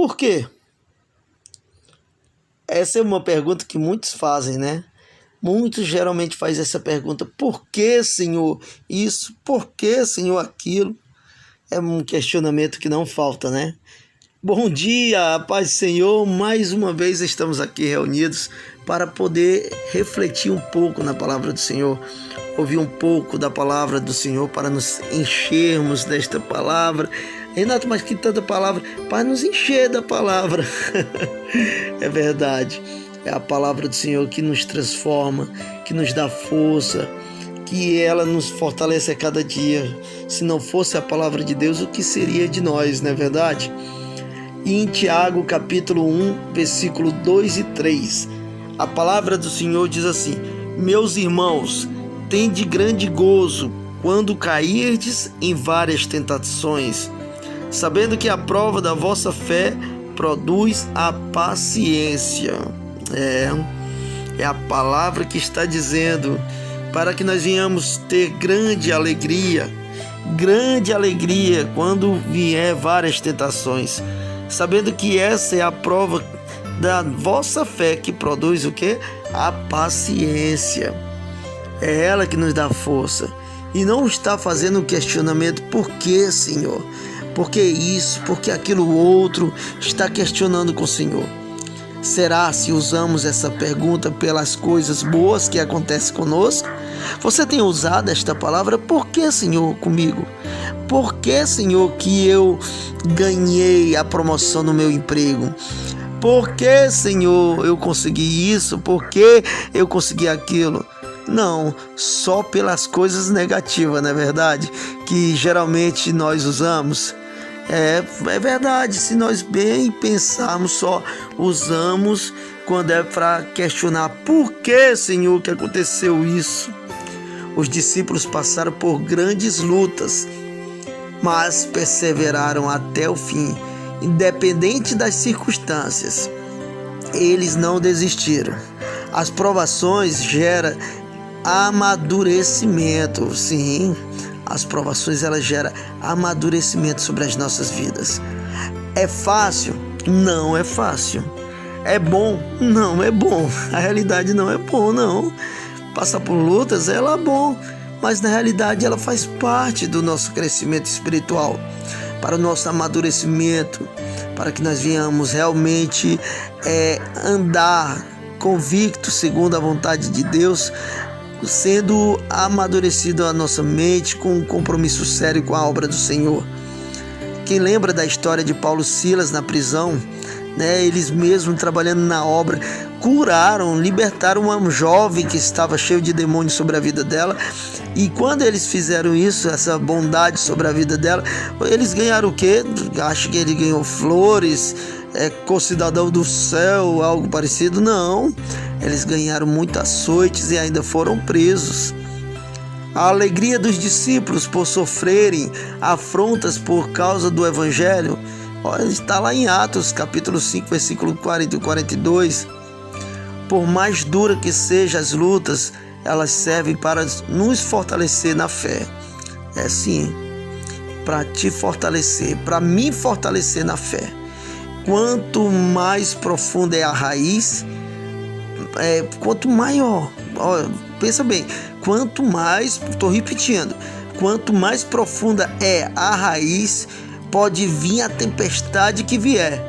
Por quê? Essa é uma pergunta que muitos fazem, né? Muitos geralmente fazem essa pergunta: por que, Senhor, isso? Por que, Senhor, aquilo? É um questionamento que não falta, né? Bom dia, paz do Senhor. Mais uma vez estamos aqui reunidos para poder refletir um pouco na palavra do Senhor, ouvir um pouco da palavra do Senhor para nos enchermos desta palavra. Renato, mas que tanta palavra, para nos encher da palavra. É verdade, é a palavra do Senhor que nos transforma, que nos dá força, que ela nos fortalece a cada dia. Se não fosse a palavra de Deus, o que seria de nós, não é verdade? E em Tiago, capítulo 1, versículo 2 e 3, a palavra do Senhor diz assim: meus irmãos, tende grande gozo quando cairdes em várias tentações, sabendo que a prova da vossa fé produz a paciência. É a palavra que está dizendo para que nós venhamos ter grande alegria quando vier várias tentações, sabendo que essa é a prova da vossa fé que produz o quê? A paciência. É ela que nos dá força. E não está fazendo um questionamento: por que, Senhor? Por que isso? Por que aquilo outro? Está questionando com o Senhor. Será se usamos essa pergunta pelas coisas boas que acontecem conosco? Você tem usado esta palavra: por que, Senhor, comigo? Por que, Senhor, que eu ganhei a promoção no meu emprego? Por que, Senhor, eu consegui isso? Por que eu consegui aquilo? Não, só pelas coisas negativas, não é verdade? Que geralmente nós usamos. É verdade, se nós bem pensarmos, só usamos quando é para questionar: por que, Senhor, que aconteceu isso? Os discípulos passaram por grandes lutas, mas perseveraram até o fim, independente das circunstâncias. Eles não desistiram. As provações geram amadurecimento. Sim, as provações elas geram amadurecimento sobre as nossas vidas. É fácil? Não é fácil. É bom? Não é bom. A realidade não é bom, não. Passar por lutas, ela é bom, mas na realidade ela faz parte do nosso crescimento espiritual, para o nosso amadurecimento, para que nós venhamos realmente andar convicto segundo a vontade de Deus, sendo amadurecido a nossa mente com um compromisso sério com a obra do Senhor. Quem lembra da história de Paulo e Silas na prisão, né? Eles mesmos trabalhando na obra, curaram, libertaram uma jovem que estava cheio de demônios sobre a vida dela. E quando eles fizeram isso, essa bondade sobre a vida dela, eles ganharam o quê? Acho que ele ganhou flores, co-cidadão do céu, algo parecido. Não, eles ganharam muitos açoites e ainda foram presos. A alegria dos discípulos por sofrerem afrontas por causa do Evangelho, está lá em Atos, capítulo 5, versículo 40 e 42. Por mais dura que sejam as lutas, elas servem para nos fortalecer na fé. É sim, para te fortalecer, para me fortalecer na fé. Quanto mais profunda é a raiz, quanto maior, pensa bem, quanto mais, estou repetindo, quanto mais profunda é a raiz, pode vir a tempestade que vier,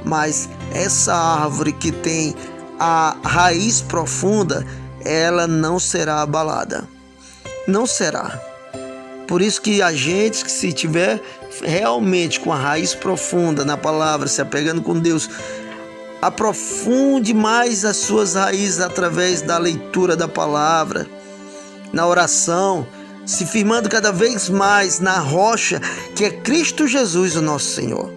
mas essa árvore que tem a raiz profunda, ela não será abalada, não será. Por isso que a gente, que se tiver realmente com a raiz profunda na palavra, se apegando com Deus, aprofunde mais as suas raízes através da leitura da palavra, na oração, se firmando cada vez mais na rocha que é Cristo Jesus, o nosso Senhor.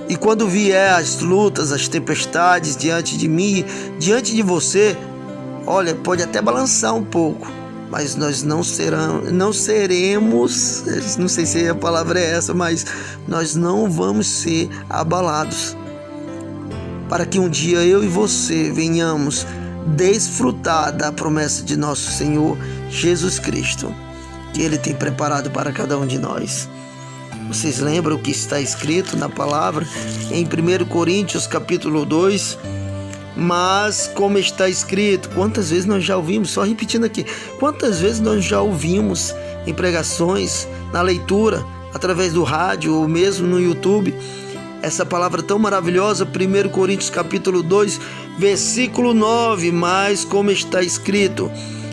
E quando vier as lutas, as tempestades diante de mim, diante de você, olha, pode até balançar um pouco, mas nós não seremos, não sei se a palavra é essa, mas nós não vamos ser abalados. Para que um dia eu e você venhamos desfrutar da promessa de nosso Senhor Jesus Cristo, que Ele tem preparado para cada um de nós. Vocês lembram o que está escrito na palavra em 1 Coríntios capítulo 2? Mas como está escrito, quantas vezes nós já ouvimos, só repetindo aqui, quantas vezes nós já ouvimos em pregações, na leitura, através do rádio ou mesmo no YouTube, essa palavra tão maravilhosa, 1 Coríntios capítulo 2, versículo 9, mas como está escrito,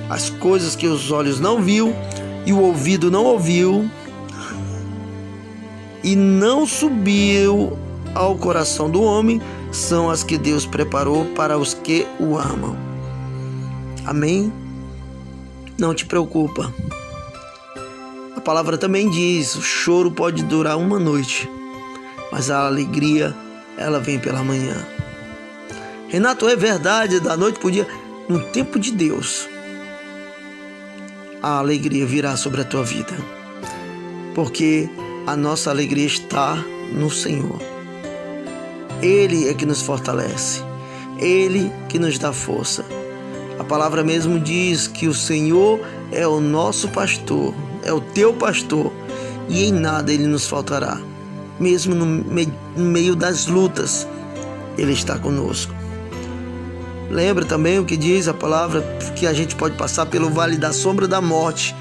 as coisas que os olhos não viu e o ouvido não ouviu e não subiu ao coração do homem, são as que Deus preparou para os que o amam. Amém? Não te preocupa. A palavra também diz, o choro pode durar uma noite, mas a alegria, ela vem pela manhã. Renato, é verdade, da noite para o dia, no tempo de Deus, a alegria virá sobre a tua vida, porque a nossa alegria está no Senhor. Ele é que nos fortalece, Ele que nos dá força. A palavra mesmo diz que o Senhor é o nosso pastor, é o teu pastor, e em nada Ele nos faltará. Mesmo no meio das lutas, Ele está conosco. Lembra também o que diz a palavra, que a gente pode passar pelo vale da sombra da morte,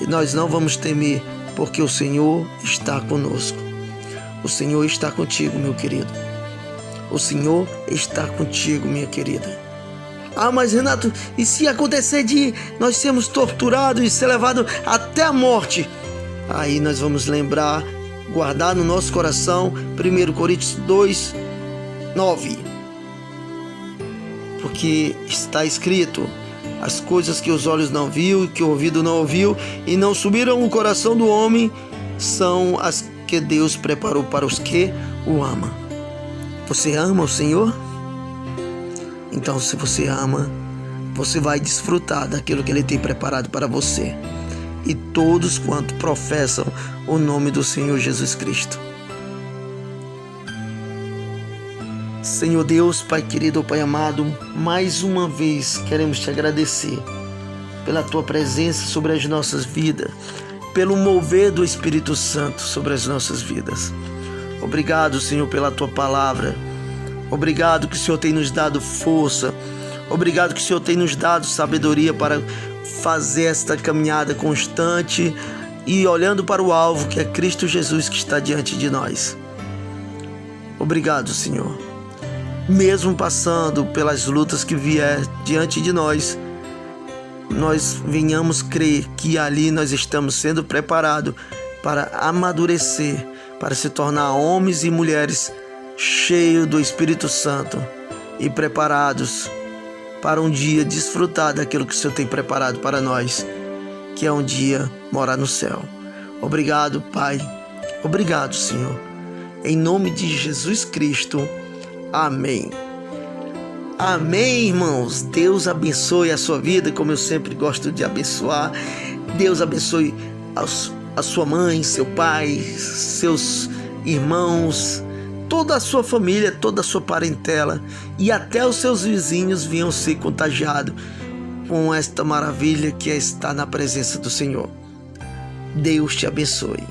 e nós não vamos temer, porque o Senhor está conosco. O Senhor está contigo, meu querido. O Senhor está contigo, minha querida. Ah, mas Renato, e se acontecer de nós sermos torturados e ser levados até a morte? Aí nós vamos lembrar, guardar no nosso coração 1 Coríntios 2, 9. Porque está escrito, as coisas que os olhos não viu e que o ouvido não ouviu e não subiram o coração do homem, são as que Deus preparou para os que o amam. Você ama o Senhor? Então, se você ama, você vai desfrutar daquilo que Ele tem preparado para você. E todos quanto professam o nome do Senhor Jesus Cristo. Senhor Deus, Pai querido, Pai amado, mais uma vez queremos Te agradecer pela Tua presença sobre as nossas vidas, pelo mover do Espírito Santo sobre as nossas vidas. Obrigado, Senhor, pela Tua palavra. Obrigado que o Senhor tem nos dado força. Obrigado que o Senhor tem nos dado sabedoria para fazer esta caminhada constante e olhando para o alvo, que é Cristo Jesus, que está diante de nós. Obrigado, Senhor. Mesmo passando pelas lutas que vier diante de nós venhamos crer que ali nós estamos sendo preparados para amadurecer, para se tornar homens e mulheres cheios do Espírito Santo e preparados para um dia desfrutar daquilo que o Senhor tem preparado para nós, que é um dia morar no céu. Obrigado, Pai. Obrigado, Senhor. Em nome de Jesus Cristo. Amém. Amém, irmãos. Deus abençoe a sua vida, como eu sempre gosto de abençoar. Deus abençoe a sua mãe, seu pai, seus irmãos, toda a sua família, toda a sua parentela, e até os seus vizinhos venham ser contagiados com esta maravilha que é estar na presença do Senhor. Deus te abençoe.